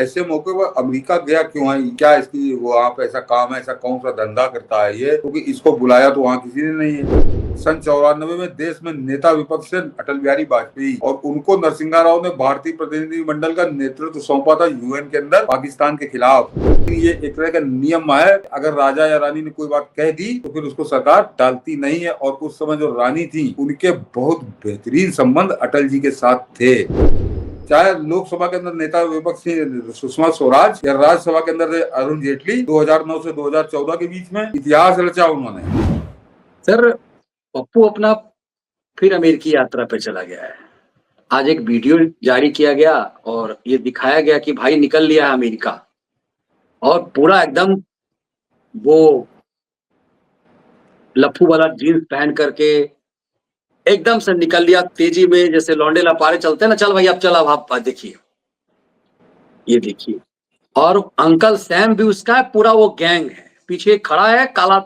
ऐसे मौके पर अमेरिका गया क्यों है? क्या इसकी वहाँ पे ऐसा काम है, ऐसा कौन सा धंधा करता है ये? क्योंकि इसको बुलाया तो वहाँ किसी ने नहीं है। सन 94 में देश में नेता विपक्ष से अटल बिहारी वाजपेयी और उनको नरसिंहा राव ने भारतीय प्रतिनिधि मंडल का नेतृत्व सौंपा था यूएन के अंदर पाकिस्तान के खिलाफ। ये एक तरह का नियम है, अगर राजा या रानी ने कोई बात कह दी तो फिर उसको सरकार टालती नहीं है। और उस समय जो रानी थी उनके बहुत बेहतरीन संबंध अटल जी के साथ थे। चाहे लोकसभा के अंदर नेता विपक्ष थी सुषमा स्वराज या राज्यसभा के अंदर अरुण जेटली 2009 से 2014 के बीच में इतिहास रचा उन्होंने। सर, पप्पू अपना फिर अमेरिकी यात्रा पे चला गया है। आज एक वीडियो जारी किया गया और ये दिखाया गया कि भाई निकल लिया है अमेरिका, और पूरा एकदम वो लफ्फू वाला जीन्स पहन करके एकदम से निकल लिया तेजी में, जैसे लौंडे लपारे चलते हैं ना, चल भाई अब चल, अब आप देखिए, ये देखिए। और अंकल सैम भी उसका है, पूरा वो गैंग है, पीछे खड़ा है, काला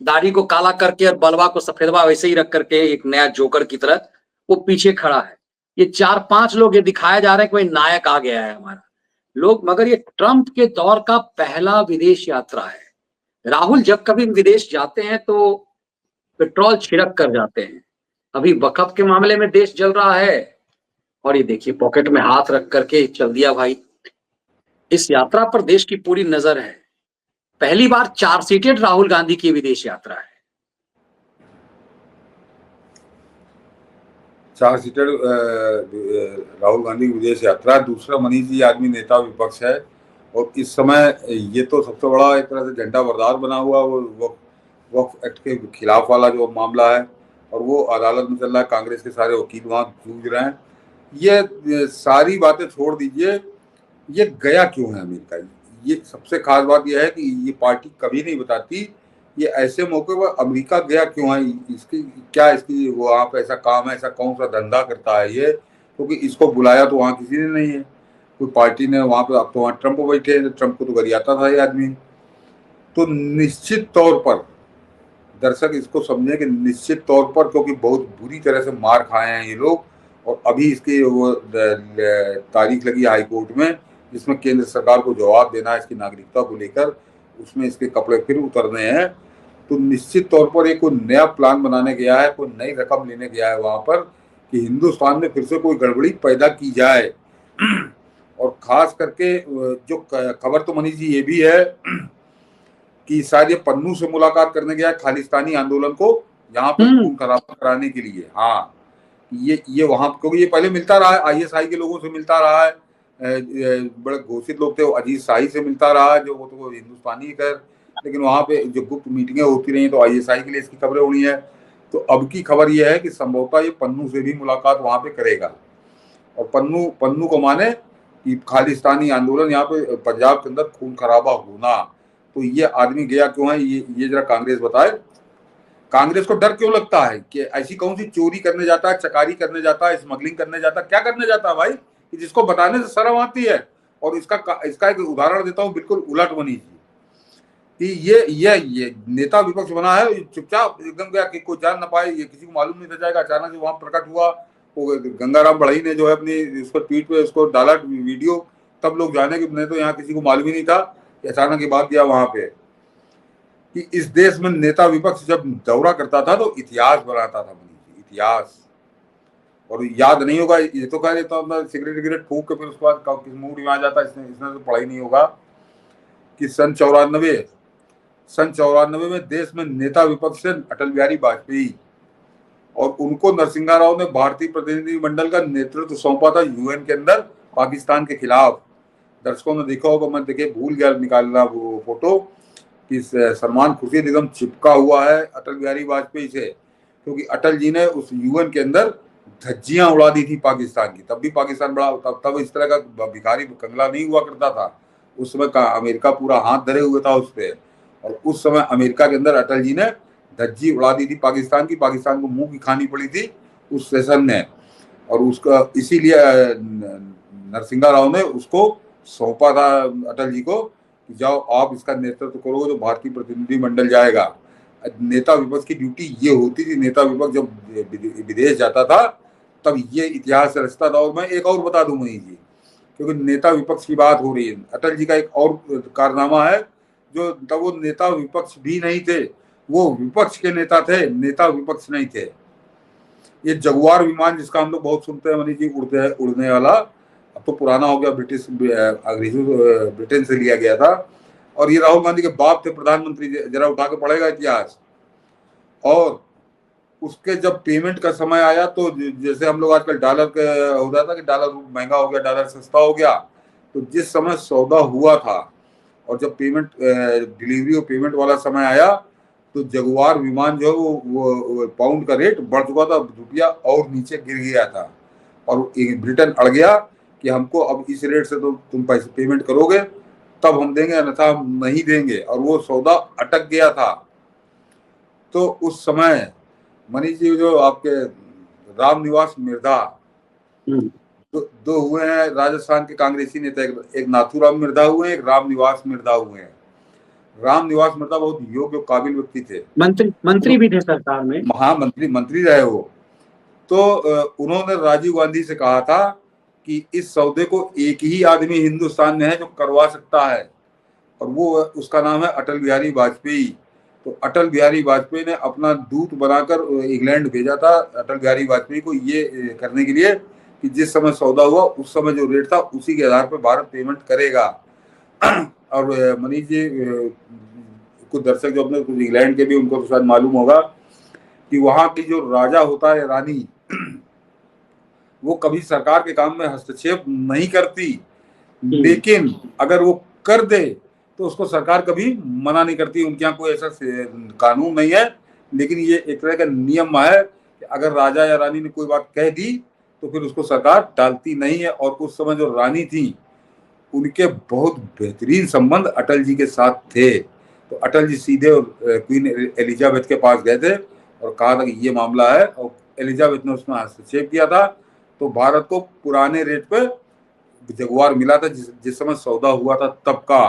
दाढ़ी को काला करके और बलवा को सफेदवा वैसे ही रख करके, एक नया जोकर की तरह वो पीछे खड़ा है। ये 4-5 लोग ये दिखाया जा रहा है कि भाई नायक आ गया है हमारा लोग। मगर ये ट्रंप के दौर का पहला विदेश यात्रा है। राहुल जब कभी विदेश जाते हैं तो पेट्रोल छिड़क कर जाते हैं। अभी वक़्फ़ के मामले में देश जल रहा है और ये देखिए पॉकेट में हाथ रख करके चल दिया भाई। इस यात्रा पर देश की पूरी नजर है। पहली बार 4 सीटेड राहुल गांधी की विदेश यात्रा है। 4 सीटेड राहुल गांधी की विदेश यात्रा। दूसरा मनीष जी आदमी नेता विपक्ष है और इस समय ये तो सबसे बड़ा एक तरह से झंडा बरदार बना हुआ वो वक्फ एक्ट के खिलाफ वाला जो मामला है और वो अदालत में चल रहा है। कांग्रेस के सारे वकील वहां जूझ रहे हैं। ये सारी बातें छोड़ दीजिए, ये गया क्यों है अमेरिका? ये सबसे खास बात यह है कि ये पार्टी कभी नहीं बताती ये ऐसे मौके पर अमेरिका गया क्यों है। इसकी क्या इसकी वहाँ पे ऐसा काम है, ऐसा कौन सा धंधा करता है ये? क्योंकि इसको बुलाया तो वहाँ किसी ने नहीं है, कोई पार्टी ने वहाँ पे। अब तो वहाँ ट्रंप बैठे हैं, ट्रंप को तो गरियाता था ये आदमी। तो निश्चित तौर पर दर्शक इसको समझे कि निश्चित तौर पर, क्योंकि बहुत बुरी तरह से मार खाए हैं ये लोग और अभी इसकी वो तारीख लगी हाई कोर्ट में जिसमें केंद्र सरकार को जवाब देना है इसकी नागरिकता को लेकर, उसमें इसके कपड़े फिर उतरने हैं। तो निश्चित तौर पर एक कोई नया प्लान बनाने गया है, कोई नई रकम लेने गया है वहां पर कि हिंदुस्तान में फिर से कोई गड़बड़ी पैदा की जाए। और खास करके जो खबर तो मनीष जी ये भी है कि शायद ये पन्नू से मुलाकात करने गया है खालिस्तानी आंदोलन को यहाँ पे खून खराबा कराने के लिए। हाँ, ये वहां, क्योंकि ये पहले मिलता रहा है आईएसआई के लोगों से मिलता रहा है, बड़े घोषित लोग थे, वो अजीत शाही से मिलता रहा है, जो वो तो हिंदुस्तानी कर, लेकिन वहां पे जो गुप्त मीटिंगें होती रही तो आईएसआई के लिए इसकी खबरें उड़ी है। तो अब की खबर यह है कि संभवतः ये पन्नू से भी मुलाकात वहां पे करेगा। और पन्नू को माने कि खालिस्तानी आंदोलन यहाँ पे पंजाब के अंदर खून खराबा होना। तो ये आदमी गया क्यों है, ये जरा कांग्रेस बताए। कांग्रेस को डर क्यों लगता है कि ऐसी कौन सी चोरी करने जाता है, चकारी करने जाता है, स्मगलिंग करने जाता है, क्या करने जाता है भाई कि जिसको बताने से शर्म आती है। और इसका एक उदाहरण देता हूँ, बिल्कुल उलट मनीष जी, कि ये नेता विपक्ष बना है, चुपचाप एकदम गया कि कोई जान ना पाए, ये किसी को मालूम नहीं था जाएगा। अचानक से वहां प्रकट हुआ, वो गंगाराम बढ़ई ने जो है अपनी उसको ट्वीट पे उसको डाला वीडियो, तब लोग जाने कि नहीं तो यहाँ किसी को मालूम ही नहीं था। अचानक ये बात किया वहां पे कि इस देश में नेता विपक्ष जब दौरा करता था तो इतिहास बनाता था, इतिहास। और याद नहीं होगा, ये तो कह देता हूँ सिगरेट फूक के फिर उसके बाद किस मूड में आ जाता है, इसने तो पढ़ा ही नहीं होगा कि सन 94 में देश में नेता विपक्ष से अटल बिहारी वाजपेयी और उनको नरसिंहा राव ने भारतीय प्रतिनिधि मंडल का नेतृत्व सौंपा था यूएन के अंदर पाकिस्तान के खिलाफ। दर्शकों ने देखा होगा, मैं देखे भूल गया निकालना वो फोटो कि सलमान खुर्शीद एकदम चिपका हुआ है अटल बिहारी वाजपेयी से, क्योंकि अटल जी ने उस यूएन के अंदर धज्जियां उड़ा दी थी पाकिस्तान की। तब भी पाकिस्तान बड़ा तब इस तरह का भिखारी कंगला नहीं हुआ करता था। उस समय का अमेरिका पूरा हाथ धरे हुए था उस पर, और उस समय अमेरिका के अंदर अटल जी ने धज्जी उड़ा दी थी पाकिस्तान की। पाकिस्तान को मुंह की खानी पड़ी थी उस सेशन में, और उसका इसीलिए नरसिंहा राव ने उसको सौंपा था अटल जी को, जाओ आप इसका नेतृत्व करोगे तो भारतीय प्रतिनिधि मंडल जाएगा। नेता विपक्ष की ड्यूटी ये होती थी। नेता विपक्ष जब विदेश जाता था तब ये इतिहास रचता था। और मैं एक और बता दूं मनीष जी, क्योंकि नेता विपक्ष की बात हो रही है। अटल जी का एक और कारनामा है, जो तब वो नेता विपक्ष भी नहीं थे, वो विपक्ष के नेता थे, नेता विपक्ष नहीं थे। ये जगुआर विमान जिसका हम लोग बहुत सुनते हैं मनीष जी, उड़ने वाला, अब तो पुराना हो गया, अंग्रेजों ब्रिटेन से लिया गया था, और ये राहुल गांधी के बाप थे प्रधानमंत्री, जरा उठा के पढ़ेगा इतिहास। और उसके जब पेमेंट का समय आया तो जैसे हम लोग आजकल डॉलर के हो रहा था कि डॉलर महंगा हो गया, डॉलर सस्ता हो गया, तो जिस समय सौदा हुआ था और जब पेमेंट डिलीवरी और पेमेंट वाला समय आया तो जगुआर विमान जो है वो पाउंड का रेट बढ़ चुका था, रुपया और नीचे गिर गया था, और ब्रिटेन अड़ गया कि हमको अब इस रेट से तो तुम पैसे पेमेंट करोगे तब हम देंगे, अन्यथा हम नहीं देंगे, और वो सौदा अटक गया था। तो उस समय मनीष जी जो आपके रामनिवास मिर्धा, दो हुए हैं राजस्थान के कांग्रेसी नेता, एक नाथूराम मिर्धा हुए, एक रामनिवास मिर्धा हुए हैं। रामनिवास मिर्धा बहुत योग्य काबिल व्यक्ति थे, मंत्री भी थे सरकार में, मंत्री रहे वो। तो उन्होंने राजीव गांधी से कहा था कि इस सौदे को एक ही आदमी हिंदुस्तान में है जो करवा सकता है, और वो उसका नाम है अटल बिहारी वाजपेयी। तो अटल बिहारी वाजपेयी ने अपना दूत बनाकर इंग्लैंड भेजा था अटल बिहारी वाजपेयी को ये करने के लिए कि जिस समय सौदा हुआ उस समय जो रेट था उसी के आधार पर भारत पेमेंट करेगा। और मनीष जी, कुछ दर्शक जो अपने कुछ इंग्लैंड के भी, उनको तो शायद मालूम होगा कि वहां की जो राजा होता है, रानी, वो कभी सरकार के काम में हस्तक्षेप नहीं करती, लेकिन अगर वो कर दे तो उसको सरकार कभी मना नहीं करती। उनके यहाँ कोई ऐसा कानून नहीं है, लेकिन ये एक तरह का नियम है कि अगर राजा या रानी ने कोई बात कह दी तो फिर उसको सरकार टालती नहीं है। और उस समय जो रानी थी उनके बहुत बेहतरीन संबंध अटल जी के साथ थे, तो अटल जी सीधे क्वीन एलिजाबेथ के पास गए थे और कहा था कि ये मामला है, और एलिजाबेथ ने उसमें हस्तक्षेप किया था, तो भारत को पुराने रेट पे जगुआर मिला था जिस समय सौदा हुआ था तब का।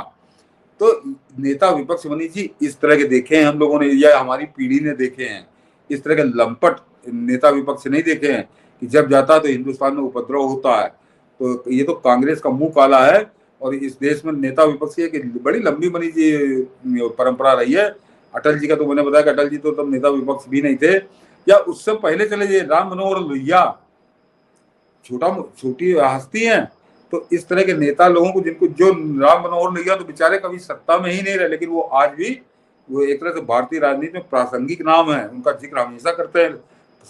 तो नेता विपक्ष मनीष जी इस तरह के देखे हैं हम लोगों ने, या हमारी पीढ़ी ने देखे हैं, इस तरह के लंपट नेता विपक्ष नहीं देखे हैं कि जब जाता है तो हिंदुस्तान में उपद्रव होता है। तो ये तो कांग्रेस का मुंह काला है, और इस देश में नेता विपक्ष की बड़ी लंबी मनीष जी परंपरा रही है। अटल जी का तो मैंने बताया कि अटल जी तो तब नेता विपक्ष भी नहीं थे, या उससे पहले चले जाइए राम मनोहर लोहिया, छोटी हस्ती है। तो इस तरह के नेता लोगों को, जिनको जो राम मनोहर लोहिया तो बेचारे कभी सत्ता में ही नहीं रहे, लेकिन वो आज भी वो एक तरह से भारतीय राजनीति में प्रासंगिक नाम है, उनका जिक्र हमेशा करते हैं,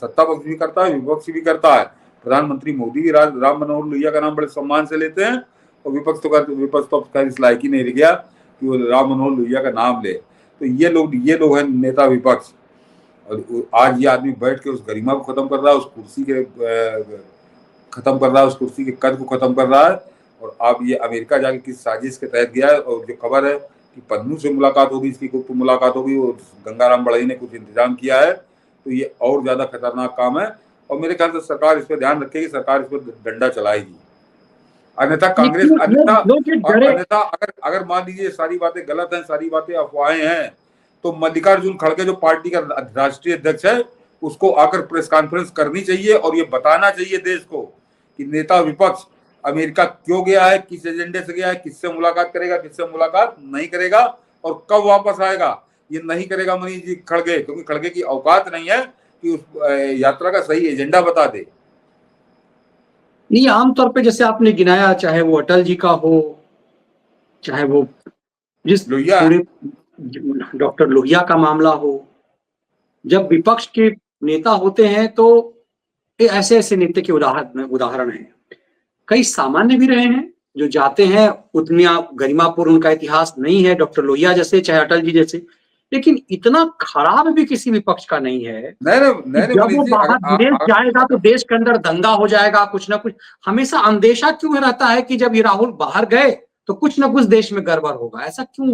सत्ता पक्ष भी करता है, विपक्ष भी करता है। प्रधानमंत्री मोदी भी राम मनोहर लोहिया का नाम बड़े सम्मान से लेते हैं, और विपक्ष तो खैर इस लायक ही नहीं रह गया कि वो राम मनोहर लोहिया का नाम ले। तो ये लोग हैं नेता विपक्ष। और आज ये आदमी बैठ के उस गरिमा को खत्म कर रहा है, उस कुर्सी के खत्म कर रहा है, उस कुर्सी के कद को खत्म कर रहा है। और अब ये अमेरिका जाके किस साजिश के तहत गया है, और जो खबर है कि पन्नू से मुलाकात होगी, इसकी गुप्त मुलाकात होगी, वो गंगाराम बढ़ई ने कुछ इंतजाम किया है, तो ये और ज्यादा खतरनाक काम है। और मेरे ख्याल से सरकार इस पर ध्यान रखेगी, सरकार इस पर डंडा चलाएगी, अन्यथा कांग्रेस, अन्यथा अगर मान लीजिए सारी बातें गलत हैं, सारी बातें अफवाहें हैं, तो मल्लिकार्जुन खड़गे जो पार्टी का राष्ट्रीय अध्यक्ष है उसको आकर प्रेस कॉन्फ्रेंस करनी चाहिए और ये बताना चाहिए देश को कि नेता विपक्ष अमेरिका क्यों गया है, किस एजेंडे से गया है, किससे मुलाकात करेगा, किससे मुलाकात नहीं करेगा, और कब वापस आएगा। ये नहीं करेगा मनीष जी खड़गे, क्योंकि खड़गे की औकात नहीं है कि उस यात्रा का सही एजेंडा बता दे। नहीं, आमतौर पे जैसे आपने गिनाया, चाहे वो अटल जी का हो, चाहे वो जिस पूरे डॉक्टर लोहिया का मामला हो, जब विपक्ष के नेता होते हैं तो ऐसे ऐसे नेता के उदाहरण हैं। कई सामान्य भी रहे हैं जो जाते हैं, उतनी गरिमापूर्ण उनका इतिहास नहीं है डॉक्टर लोहिया जैसे, चाहे अटल जी जैसे, लेकिन इतना खराब भी किसी विपक्ष का नहीं है। नहीं, जब वो बाहर विदेश जाएगा तो देश के अंदर दंगा हो जाएगा, कुछ ना कुछ। हमेशा अंदेशा क्यों रहता है कि जब ये राहुल बाहर गए तो कुछ ना कुछ देश में गड़बड़ होगा, ऐसा क्यों?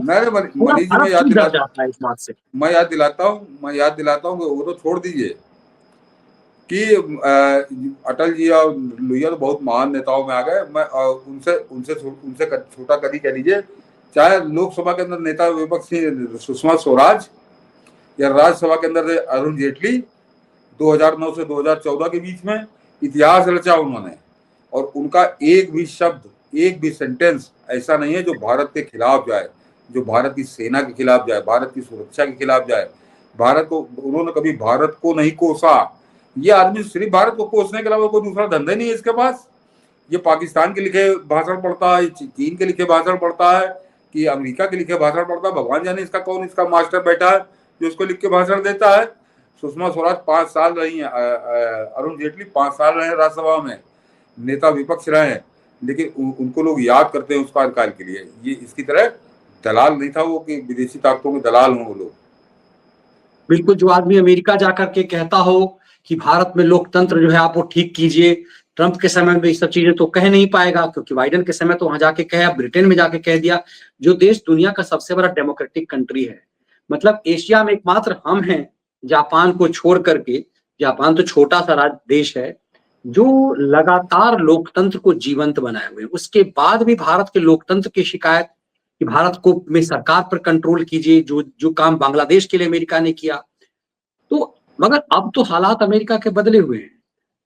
मैं याद दिलाता हूँ वो तो छोड़ दीजिए कि अटल जी और लोहिया तो बहुत महान नेताओं में आ गए। मैं उनसे छोटा कदी कह लीजिए, चाहे लोकसभा के अंदर नेता विपक्ष सुषमा स्वराज, या राज्यसभा के अंदर अरुण जेटली, 2009 से 2014 के बीच में इतिहास रचा उन्होंने, और उनका एक भी शब्द एक भी सेंटेंस ऐसा नहीं है जो भारत के खिलाफ जाए, जो भारत की सेना के खिलाफ जाए, भारत की सुरक्षा के खिलाफ जाए। भारत को उन्होंने कभी भारत को नहीं कोसा। ये आदमी सिर्फ भारत को कोसने के अलावा कोई दूसरा धंधा नहीं है इसके पास। ये पाकिस्तान के लिखे भाषण पढ़ता है, चीन के लिखे भाषण पढ़ता है, कि अमेरिका के लिखे भाषण पढ़ता है। भगवान जाने इसका कौन इसका मास्टर बैठा है जो उसको लिख के भाषण देता है। सुषमा स्वराज 5 साल रही हैं, अरुण जेटली 5 साल रहे राज्यसभा में, नेता विपक्ष रहे हैं, लेकिन उनको लोग याद करते हैं उस कार्यकाल के लिए। ये इसकी तरह दलाल नहीं था वो कि विदेशी ताकतों के दलाल हों वो लोग। बिल्कुल, जो आदमी अमेरिका जाकर के कहता हो कि भारत में लोकतंत्र जो है आप वो ठीक कीजिए, ट्रंप के समय में ये सब चीजें तो कह नहीं पाएगा, क्योंकि बाइडेन के समय तो वहां जाके कहे, ब्रिटेन में जाके कह दिया, जो देश दुनिया का सबसे बड़ा डेमोक्रेटिक कंट्री है। मतलब एशिया में एकमात्र हम हैं, जापान को छोड़ करके, जापान तो छोटा सा राज्य देश है, जो लगातार लोकतंत्र को जीवंत बनाए हुए हैं। उसके बाद भी भारत के लोकतंत्र की शिकायत कि भारत को में सरकार पर कंट्रोल कीजिए, जो जो काम बांग्लादेश के लिए अमेरिका ने किया। तो मगर अब तो हालात अमेरिका के बदले हुए हैं।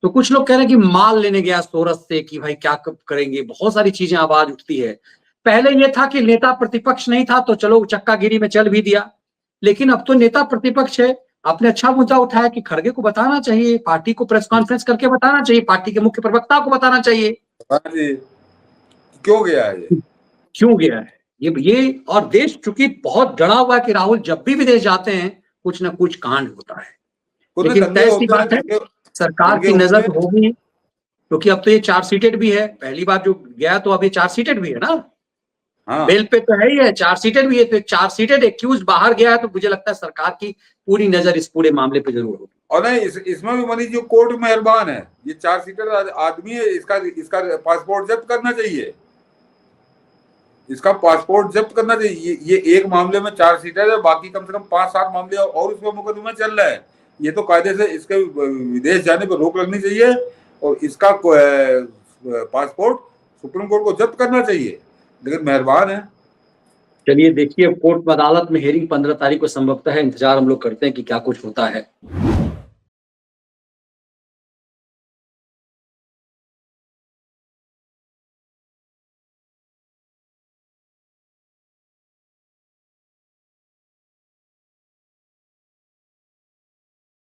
तो कुछ लोग कह रहे हैं कि माल लेने गया सोरस से कि भाई क्या करेंगे, बहुत सारी चीजें आवाज उठती है। पहले ये था कि नेता प्रतिपक्ष नहीं था तो चलो चक्कागिरी में चल भी दिया, लेकिन अब तो नेता प्रतिपक्ष है। आपने अच्छा मुद्दा उठाया कि खड़गे को बताना चाहिए, पार्टी को प्रेस कॉन्फ्रेंस करके बताना चाहिए, पार्टी के मुख्य प्रवक्ता को बताना चाहिए क्यों गया है, ये क्यों गया है ये। और देश चूंकि बहुत डरा हुआ है कि राहुल जब भी विदेश जाते हैं कुछ ना कुछ कांड होता है। लेकिन तय सी बात है, सरकार की नजर होगी, क्योंकि अब तो ये चार्जशीटेड भी है। पहली बार जो गया तो अब ये चार्जशीटेड भी है ना। हाँ। बेल पे तो है ही है, चार्जशीटेड भी है। तो चार्जशीटेड एक्यूज बाहर गया है तो मुझे लगता है सरकार की पूरी नजर इस पूरे मामले पे जरूर होगी। और नहीं, इसमें भी मनीष जी कोर्ट मेहरबान है। ये 4 सीटर आदमी है, इसका पासपोर्ट जब्त करना चाहिए, इसका पासपोर्ट जब्त करना चाहिए। ये एक मामले में 4 सीटर है, बाकी कम से कम 5-7 मामले और उसमें मुकदमे चल रहे हैं। ये तो कायदे से इसके विदेश जाने पर रोक लगनी चाहिए और इसका पासपोर्ट सुप्रीम कोर्ट को जब्त करना चाहिए, लेकिन मेहरबान है। चलिए देखिए, कोर्ट अदालत में हेयरिंग 15 तारीख को संभवतः है, इंतजार हम लोग करते हैं कि क्या कुछ होता है।